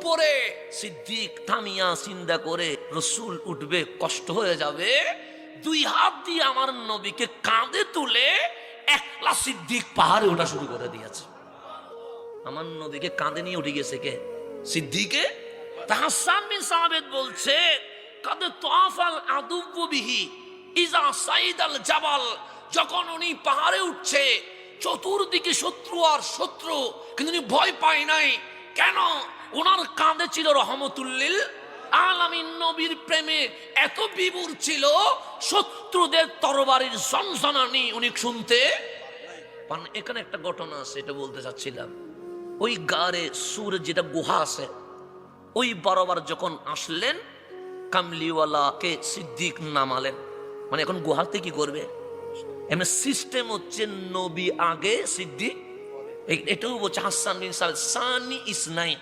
উপরে সিদ্দিক থামিয়া চিন্তা করে রসুল উঠবে, কষ্ট হয়ে যাবে, দুই হাত দিয়ে আমার নবীকে কাঁধে তুলে একলা সিদ্দিক পাহাড়ে ওঠা শুরু করে দিয়েছে। আমার নবীকে কাঁধে নিয়ে উঠে গেছে কে? সিদ্দিকে। হাসান বিন সাবিত বলছে কাদে তোয়াফাল আদুব্বু বিহি ইজা সাইদাল জাবাল, যখন উনি পাহাড়ে উঠছে চতুর্দিকে শত্রু আর শত্রু, কিন্তু উনি ভয় পায় নাই। কেন? ওনার কাঁধে ছিল রহমতুল্লিল আলামিন, নবীর প্রেমে এত বিভোর ছিল, শত্রুদের তরবারির সনসনানি উনি শুনতে পান। এখানে একটা ঘটনা আছে, এটা বলতে চাচ্ছিলাম। ওই গারে সুর যেটা গুহা আছে, ওই বরাবর যখন আসলেন কামলিওয়ালাকে সিদ্দিক নামালেন। মানে এখন গুহাতে কি করবে? এমনি সিস্টেম হচ্ছে নবী আগে সিদ্দিক। এটাও বলছে হাসান বিন সাবিত সানি ইসনাইন,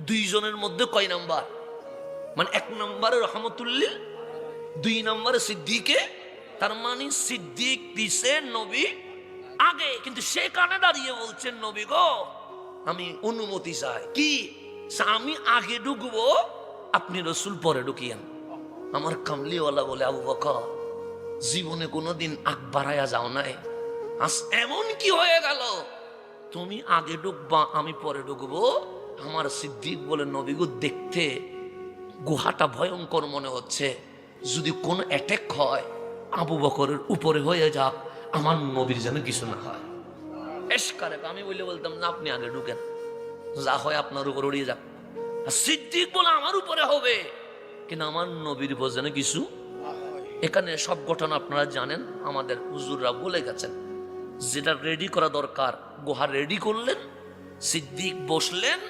দুইজনের মধ্যে কয় নাম্বার? মানে এক নম্বরে রহমতুল্লিল, দুই নম্বরে সিদ্দিকে। তার মানে সিদ্দিক পিছে, নবী আগে। কিন্তু সেখানে দাঁড়িয়ে বলছেন নবী গো আমি অনুমতি চাই, কি আমি আগে ঢুকবো, আপনি রসুল পরে ঢুকিয়েন। আমার কামলিওয়ালা বলে আবু বকর জীবনে কোনোদিন আগ বাড়াইয়া যাও নাই, আজ এমন কি হয়ে গেল তুমি আগে ঢুকবা আমি পরে ঢুকবো? আমার সিদ্দিক বলে নবী গো দেখতে গুহাটা ভয়ঙ্কর মনে হচ্ছে, যদি কোনো অ্যাটাক হয় আবু বকরের উপরে হয়ে যাক, আমার নবীর যেন কিছু না হয়। এসকারে আমি বলতাম না আপনি আগে ঢুকেন, যা হয় আপনার উপর উড়িয়ে যাক। সিদ্দিক বলে আমার উপরে হবে, কিন্তু আমার নবীর উপর যেন কিছু। এখানে সব ঘটনা আপনারা জানেন, আমাদের হুজুররা বলে গেছেন। যেটা রেডি করা দরকার গুহা রেডি করলেন, সিদ্দিক বসলেন,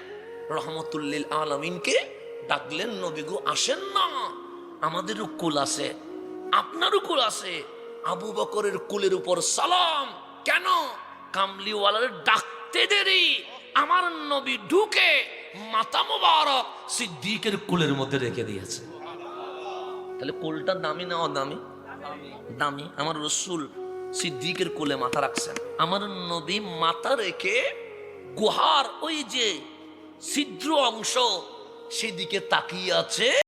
রহমতুল্লিল আলামিনকে ডাকলেন, নবী গো আসেন না, আমাদেরও কুল আছে, আপনারও কুল আছে, আবু বকরের কুলের উপর সালাম। কেন? কামলিওয়ালার ডাকতে দেরি, আমার নবী ঢুকে মাথা মোবারক সিদ্দিকের কুলের মধ্যে রেখে দিয়েছে। তাহলে কুলটা দামি না অদামি? দামি। আমার রসুল সিদ্দিকের কোলে মাথা রাখছেন, আমার নবী মাথা রেখে গুহার ওই যে ছিদ্র অংশ সেদিকে তাকিয়ে আছে।